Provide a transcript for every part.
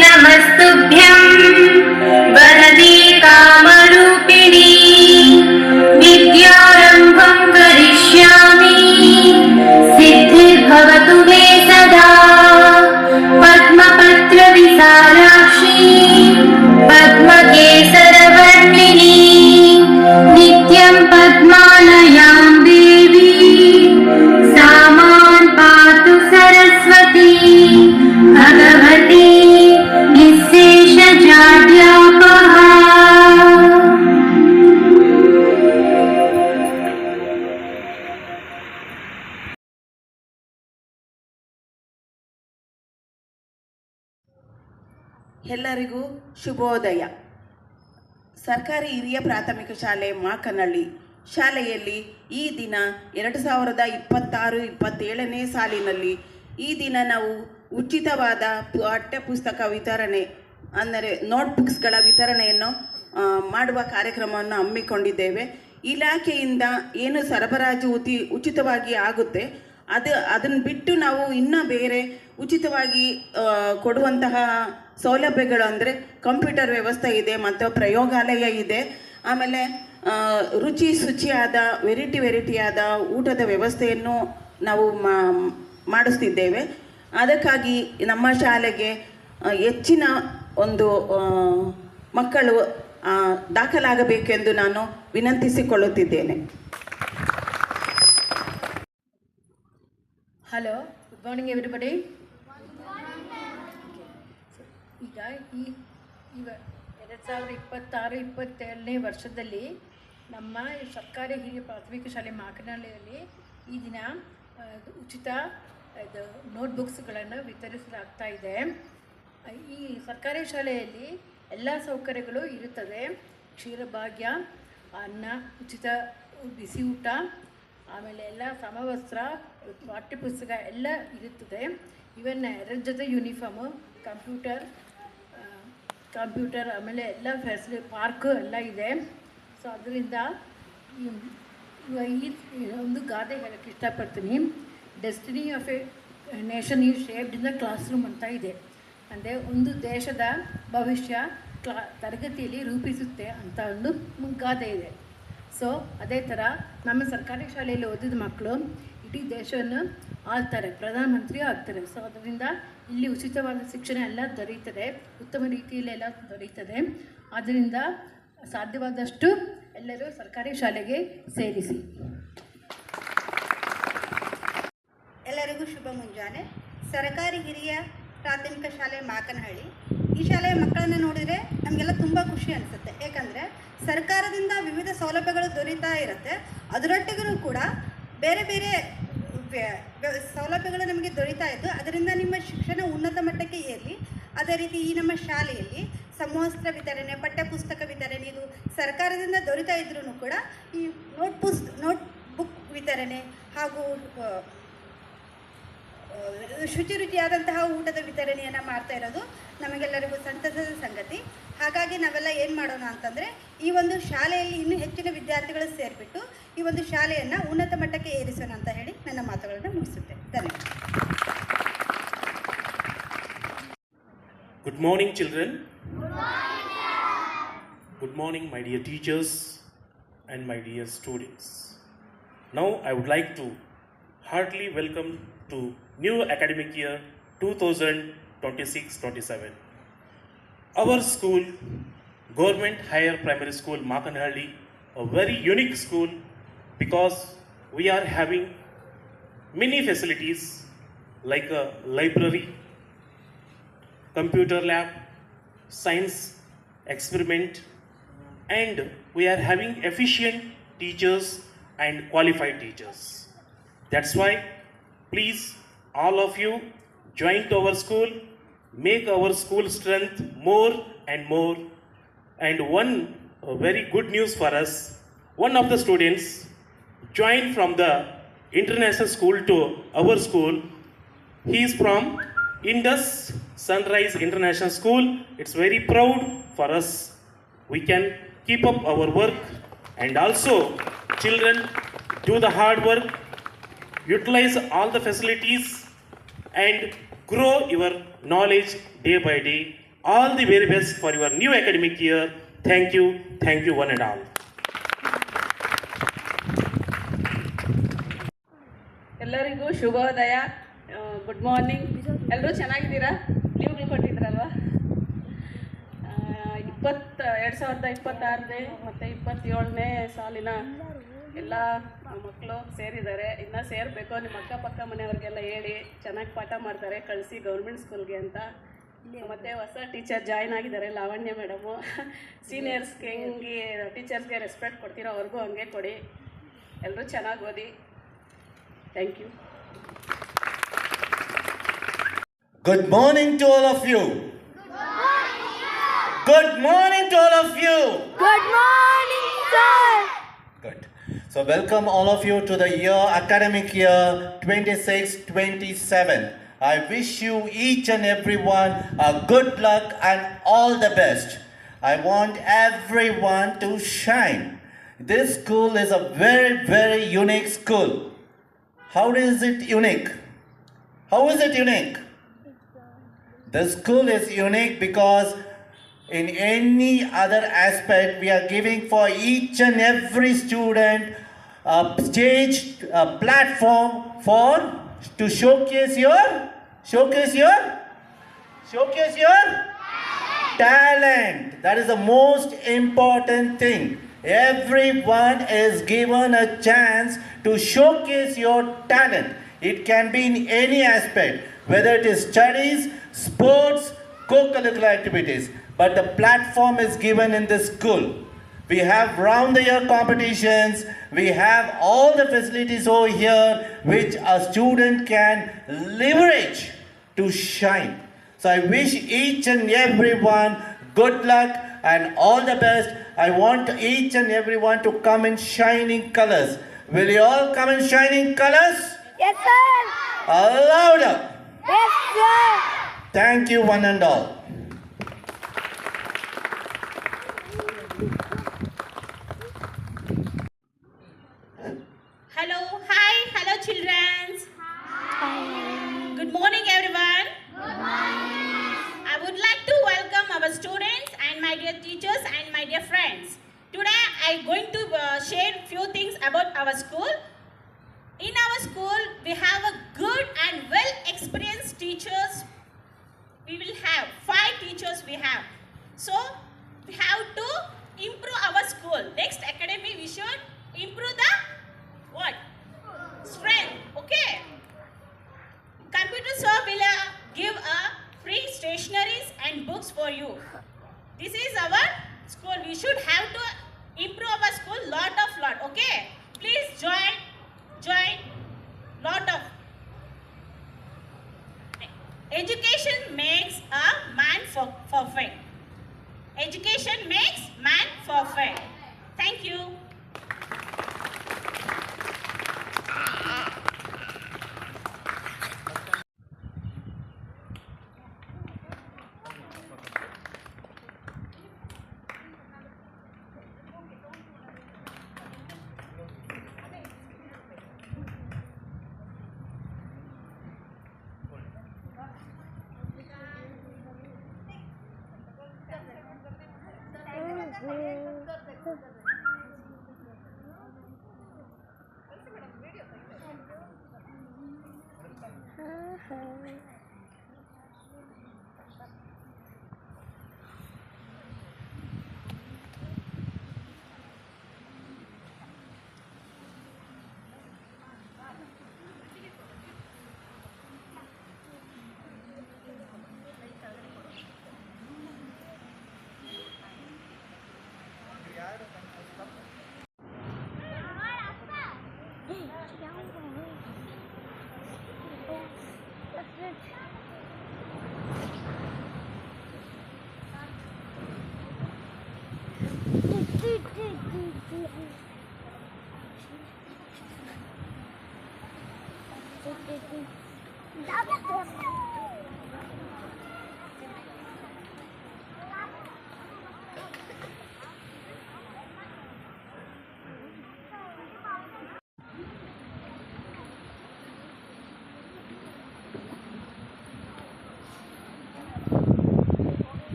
नमस्तुभ्यं वरदे कामरूपिणी विद्यारम्भं करिष्यामि सिद्धिर्भवतु मे सदा पद्मपत्रविशालाक्षी पद्मकेसरवर्णिनी नित्यं पद्मालयां देवी सा मां पातु सरस्वती भगवती निःशेषजाड्यापहा। ಎಲ್ಲರಿಗೂ ಶುಭೋದಯ. ಸರ್ಕಾರಿ ಹಿರಿಯ ಪ್ರಾಥಮಿಕ ಶಾಲೆ ಮಾಕನಹಳ್ಳಿ ಶಾಲೆಯಲ್ಲಿ ಈ ದಿನ 2026-27ನೇ ಸಾಲಿನಲ್ಲಿ ಈ ದಿನ ನಾವು ಉಚಿತವಾದ ಪಠ್ಯಪುಸ್ತಕ ವಿತರಣೆ ಅಂದರೆ ನೋಟ್ಬುಕ್ಸ್ಗಳ ವಿತರಣೆಯನ್ನು ಮಾಡುವ ಕಾರ್ಯಕ್ರಮವನ್ನು ಹಮ್ಮಿಕೊಂಡಿದ್ದೇವೆ. ಇಲಾಖೆಯಿಂದ ಏನು ಸರಬರಾಜು ಉಚಿತವಾಗಿ ಆಗುತ್ತೆ ಅದನ್ನು ಬಿಟ್ಟು ನಾವು ಇನ್ನೂ ಬೇರೆ ಉಚಿತವಾಗಿ ಕೊಡುವಂತಹ ಸೌಲಭ್ಯಗಳು ಅಂದರೆ ಕಂಪ್ಯೂಟರ್ ವ್ಯವಸ್ಥೆ ಇದೆ ಮತ್ತು ಪ್ರಯೋಗಾಲಯ ಇದೆ. ಆಮೇಲೆ ಶುಚಿಯಾದ ವೆರೈಟಿಯಾದ ಊಟದ ವ್ಯವಸ್ಥೆಯನ್ನು ನಾವು ಮಾಡಿಸ್ತಿದ್ದೇವೆ. ಅದಕ್ಕಾಗಿ ನಮ್ಮ ಶಾಲೆಗೆ ಹೆಚ್ಚಿನ ಒಂದು ಮಕ್ಕಳು ದಾಖಲಾಗಬೇಕೆಂದು ನಾನು ವಿನಂತಿಸಿಕೊಳ್ಳುತ್ತಿದ್ದೇನೆ. Hello, good morning everybody. ಈಗ ಈ 2026-27ನೇ ವರ್ಷದಲ್ಲಿ ನಮ್ಮ ಸರ್ಕಾರಿ ಹಿರಿಯ ಪ್ರಾಥಮಿಕ ಶಾಲೆ ಮಾಕನಹಳ್ಳಿಯಲ್ಲಿ ಈ ದಿನ ಉಚಿತ ನೋಟ್ಬುಕ್ಸ್ಗಳನ್ನು ವಿತರಿಸಲಾಗ್ತಾ ಇದೆ. ಈ ಸರ್ಕಾರಿ ಶಾಲೆಯಲ್ಲಿ ಎಲ್ಲ ಸೌಕರ್ಯಗಳು ಇರುತ್ತದೆ. ಕ್ಷೀರಭಾಗ್ಯ, ಅನ್ನ, ಉಚಿತ ಬಿಸಿ ಊಟ, ಆಮೇಲೆ ಎಲ್ಲ ಸಮವಸ್ತ್ರ, ಪಾಠ್ಯಪುಸ್ತಕ ಎಲ್ಲ ಇರುತ್ತದೆ. ಇವನ್ ಅದರ ಜೊತೆ ಯೂನಿಫಾರ್ಮು, ಕಂಪ್ಯೂಟರ್ ಆಮೇಲೆ ಎಲ್ಲ ಪಾರ್ಕು ಎಲ್ಲ ಇದೆ. ಸೊ ಅದರಿಂದ ಈ ಒಂದು ಗಾದೆ ಹೇಳೋಕ್ಕೆ ಇಷ್ಟಪಡ್ತೀನಿ. Destiny of A nation is shaped in the class room ಅಂತ ಇದೆ. ಅಂದರೆ ಒಂದು ದೇಶದ ಭವಿಷ್ಯ ತರಗತಿಯಲ್ಲಿ ರೂಪಿಸುತ್ತೆ ಅಂತ ಒಂದು ಗಾದೆ ಇದೆ. ಸೊ ಅದೇ ಥರ ನಮ್ಮ ಸರ್ಕಾರಿ ಶಾಲೆಯಲ್ಲಿ ಓದಿದ ಮಕ್ಕಳು ಇಡೀ ದೇಶವನ್ನು ಆಳ್ತಾರೆ, ಪ್ರಧಾನಮಂತ್ರಿ ಆಗ್ತಾರೆ. ಸೊ ಅದರಿಂದ ಇಲ್ಲಿ ಉಚಿತವಾದ ಶಿಕ್ಷಣ ಎಲ್ಲ ದೊರೆಯುತ್ತದೆ, ಉತ್ತಮ ರೀತಿಯಲ್ಲೆಲ್ಲ ದೊರೆಯುತ್ತದೆ. ಆದ್ದರಿಂದ ಸಾಧ್ಯವಾದಷ್ಟು ಎಲ್ಲರೂ ಸರ್ಕಾರಿ ಶಾಲೆಗೆ ಸೇರಿಸಿ. ಎಲ್ಲರಿಗೂ ಶುಭ ಮುಂಜಾನೆ. ಸರ್ಕಾರಿ ಹಿರಿಯ ಪ್ರಾಥಮಿಕ ಶಾಲೆ ಮಾಕನಹಳ್ಳಿ ಈ ಶಾಲೆಯ ಮಕ್ಕಳನ್ನು ನೋಡಿದರೆ ನಮಗೆಲ್ಲ ತುಂಬ ಖುಷಿ ಅನಿಸುತ್ತೆ. ಏಕೆಂದರೆ ಸರ್ಕಾರದಿಂದ ವಿವಿಧ ಸೌಲಭ್ಯಗಳು ದೊರೀತಾ ಇರುತ್ತೆ. ಅದರೊಟ್ಟಿಗೂ ಕೂಡ ಬೇರೆ ಬೇರೆ ಸೌಲಭ್ಯಗಳು ನಮಗೆ ದೊರೀತಾ ಇದ್ದು ಅದರಿಂದ ನಿಮ್ಮ ಶಿಕ್ಷಣ ಉನ್ನತ ಮಟ್ಟಕ್ಕೆ ಏರಲಿ. ಅದೇ ರೀತಿ ಈ ನಮ್ಮ ಶಾಲೆಯಲ್ಲಿ ಸಮವಸ್ತ್ರ ವಿತರಣೆ, ಪಠ್ಯಪುಸ್ತಕ ವಿತರಣೆ ಇದು ಸರ್ಕಾರದಿಂದ ದೊರೀತಾ ಇದ್ರೂ ಕೂಡ ಈ ನೋಟ್ಬುಕ್ ವಿತರಣೆ ಹಾಗೂ ಶುಚಿಯಾದಂತಹ ಊಟದ ವಿತರಣೆಯನ್ನು ಮಾಡ್ತಾ ಇರೋದು ನಮಗೆಲ್ಲರಿಗೂ ಸಂತಸದ ಸಂಗತಿ. ಹಾಗಾಗಿ ನಾವೆಲ್ಲ ಏನು ಮಾಡೋಣ ಅಂತಂದರೆ ಈ ಒಂದು ಶಾಲೆಯಲ್ಲಿ ಇನ್ನೂ ಹೆಚ್ಚಿನ ವಿದ್ಯಾರ್ಥಿಗಳು ಸೇರಿಬಿಟ್ಟು ಈ ಒಂದು ಶಾಲೆಯನ್ನು ಉನ್ನತ ಮಟ್ಟಕ್ಕೆ ಏರಿಸೋಣ ಅಂತ ಹೇಳಿ ನನ್ನ ಮಾತುಗಳನ್ನು ಮುಗಿಸುತ್ತೆ. ಧನ್ಯವಾದ. Good morning, children. Good morning, my dear teachers and my dear students. Now I would like to heartily welcome to new academic year 2026-27. Our school, Government Higher Primary School Makanhalli, a very unique school because we are having many facilities like a library, computer lab, science experiment, and we are having efficient teachers and qualified teachers. That's why please all of you join to our school, make our school strength more and more. And one very good news for us, one of the students joined from the international school to our school. He is from Indus Sunrise International School. It's very proud for us. We can keep up our work, and also children do the hard work, utilize all the facilities and grow your knowledge day by day. All the very best for your new academic year. Thank you one and all. ಎಲ್ಲರಿಗೂ ಶುಭೋದಯ. Good morning. ಎಲ್ಲರೂ ಚೆನ್ನಾಗಿದ್ದೀರಾ? ಲೀವ್ಗಳು ಕೊಟ್ಟಿದ್ರಲ್ವ? 2026 ಮತ್ತು 27ನೇ ಸಾಲಿನ ಎಲ್ಲ ಮಕ್ಕಳು ಸೇರಿದ್ದಾರೆ. ಇನ್ನು ಸೇರಬೇಕು. ನಿಮ್ಮ ಅಕ್ಕಪಕ್ಕ ಮನೆಯವ್ರಿಗೆಲ್ಲ ಹೇಳಿ ಚೆನ್ನಾಗಿ ಪಾಠ ಮಾಡ್ತಾರೆ, ಕಳಿಸಿ ಗೌರ್ಮೆಂಟ್ ಸ್ಕೂಲ್ಗೆ ಅಂತ. ಮತ್ತು ಹೊಸ ಟೀಚರ್ ಜಾಯ್ನ್ ಆಗಿದ್ದಾರೆ, ಲಾವಣ್ಯ ಮೇಡಮು. ಸೀನಿಯರ್ಸ್ಗೆ ಹೆಂಗೆ ಟೀಚರ್ಸ್ಗೆ ರೆಸ್ಪೆಕ್ಟ್ ಕೊಡ್ತೀರೋ ಅವ್ರಿಗೂ ಹಂಗೆ ಕೊಡಿ. ಎಲ್ಲರೂ ಚೆನ್ನಾಗಿ ಓದಿ. Thank you. Good morning to all of you. Good morning to all of you. Good morning, sir. Good. So welcome all of you to the academic year 26-27. I wish you each and everyone a good luck and all the best. I want everyone to shine. This school is a very, very unique school. How is it unique? How is it unique? The school is unique because in any other aspect we are giving for each and every student a stage, a platform to showcase your talent. That is the most important thing. Everyone is given a chance to showcase your talent. It can be in any aspect, whether it is studies, sports, co-curricular activities. But the platform is given in this school. We have round the year competitions. We have all the facilities over here which a student can leverage to shine. So I wish each and everyone good luck and all the best. I want each and everyone to come in shining colors. Will you all come in shining colors? Yes, sir. Louder. Yes, sir. Thank you one and all. Hello children. Good morning everyone. I would like to welcome our students and my dear teachers and my dear friends. Today I am going to share few things about our school. In our school we have a good and well experienced teachers. We will have 5 teachers we have. So we have to improve our school. Next academy we should improve the what? Strength. Okay. Computer shop will give free stationeries and books for you. This is our school. We should have to improve our school lot. Okay. Please join lot of. Education makes a man perfect. Education makes man perfect. Thank you.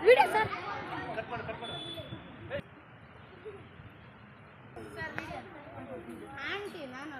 Video sir. Aunty ನಾನು